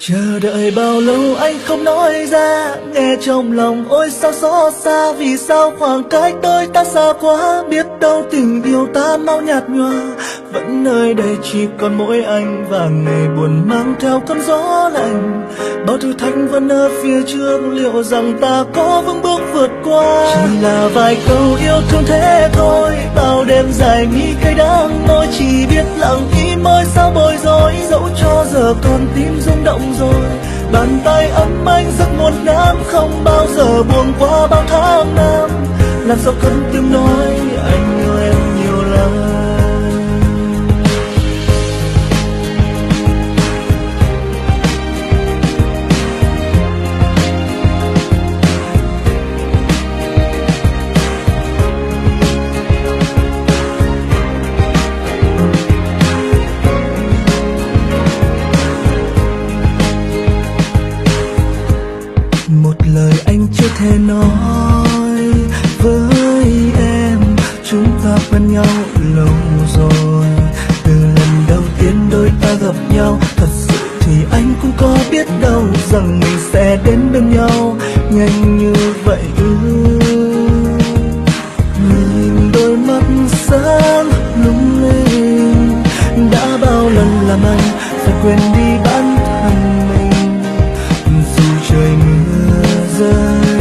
Chờ đợi bao lâu anh không nói ra, nghe trong lòng ôi sao xót xa. Vì sao khoảng cách đôi ta xa quá, biết đâu tình yêu ta mau nhạt nhòa. Vẫn nơi đây chỉ còn mỗi anh và ngày buồn mang theo cơn gió lạnh. Bao thử thách vẫn ở phía trước, liệu rằng ta có vững bước vượt qua. Chỉ là vài câu yêu thương thế thôi, bao đêm dài mi cay đắng môi. Chỉ biết lặng im ơi sao bối rối, dẫu cho giờ con tim rung động rồi. Bàn tay ấm anh rất muôn năm, không bao giờ buông qua bao tháng năm. Làm sao cất tiếng nói anh yêu em nhiều lắm. Một lời anh chưa thể nói với em, chúng ta quen nhau lâu rồi. Từ lần đầu tiên đôi ta gặp nhau, thật sự thì anh cũng có biết đâu rằng mình sẽ đến bên nhau nhanh như vậy. Nhìn đôi mắt sáng lung linh, đã bao lần làm anh phải quên đi bản thân mình. Dù trời mưa rơi,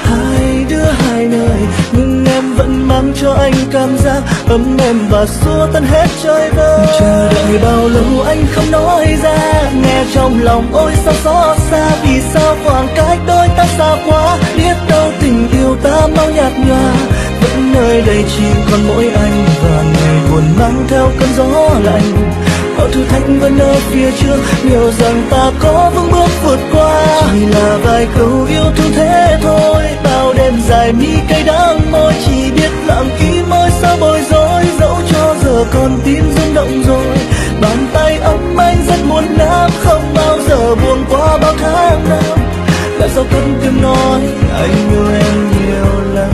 hai đứa hai nơi, nhưng em vẫn mang cho anh cảm giác ấm êm và xua tan hết chơi vơi. Chờ đợi bao lâu anh không nói ra, nghe trong lòng ôi sao xót xa. Vì sao khoảng cách đôi ta xa quá, biết đâu tình yêu ta mau nhạt nhòa. Vẫn nơi đây chỉ còn mỗi anh và ngày buồn mang theo cơn gió lạnh. Bao thử thách vẫn ở phía trước, liệu rằng ta có vững bước vượt qua. Chỉ là vài câu yêu thương thế thôi, bao đêm dài mi cay đắng môi. Chỉ biết lặng im ơi sao bối rối, dẫu cho giờ con tim rung động rồi. Bàn tay ấm anh rất muôn năm, không bao giờ buông qua bao tháng năm. Làm sao cất tiếng nói anh yêu em nhiều lắm.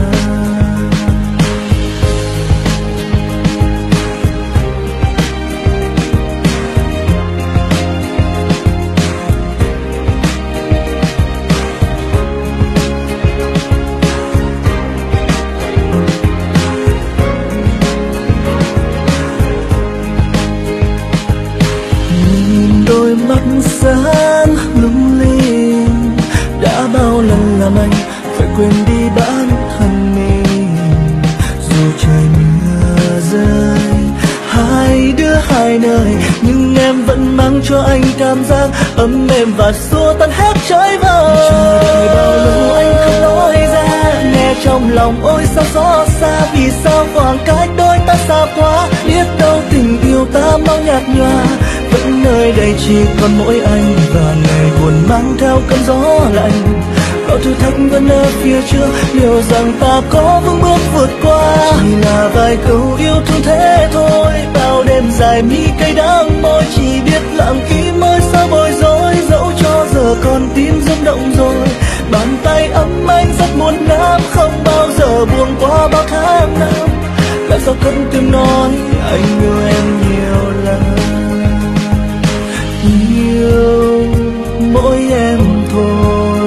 Đôi mắt sáng lung linh, đã bao lần làm anh phải quên đi bản thân mình. Dù trời mưa rơi, hai đứa hai nơi, nhưng em vẫn mang cho anh cảm giác ấm êm và xua tan hết trái vơi. Chờ đợi bao lâu anh không nói ra, nghe trong lòng ôi sao xót xa. Vì sao khoảng cách đôi ta xa quá, biết đâu tình yêu ta mau nhạt nhòa. Vẫn nơi đây chỉ còn mỗi anh và ngày buồn mang theo cơn gió lạnh. Bao thử thách vẫn ở phía trước, liệu rằng ta có vững bước vượt qua. Chỉ là vài câu yêu thương thế thôi, bao đêm dài mi cay đắng môi. Chỉ biết lặng im ơi sao bối rối, dẫu cho giờ con tim rung động rồi. Bàn tay ấm anh rất muôn năm, không bao giờ buông qua bao tháng năm. Làm sao cất tiếng nói anh yêu em nhiều lắm. Yêu mỗi em thôi,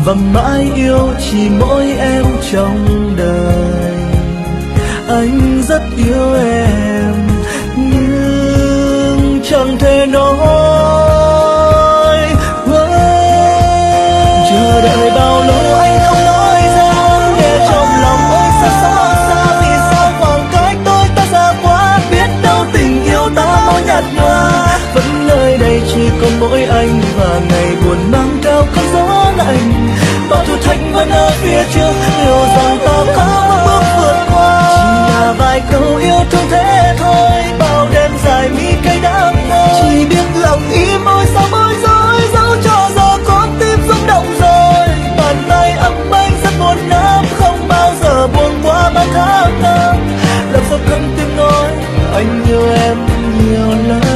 và mãi yêu chỉ mỗi em trong đời. Anh rất yêu em nhưng chẳng thể nói. Chờ đợi bao lâu anh không nói ra, nghe trong lòng ôi sao xót xa. Vì sao khoảng cách đôi ta xa quá, biết đâu tình yêu ta mau nhạt nhòa. Vẫn nơi đây chỉ còn mỗi anh và ngày buồn mang theo cơn gió lạnh. Bao thử thách vẫn ở phía trước, liệu rằng ta có vững bước vượt qua. Chỉ là vài câu yêu thương thế thôi, bao đêm dài mi cay đắng môi. Chỉ biết lòng im ôi sao bối rối, dẫu cho giờ con tim rung động rồi. Bàn tay ấm anh rất buồn năm, không bao giờ buông qua bao tháng năm. Làm sao cất tiếng nói anh yêu em nhiều lắm.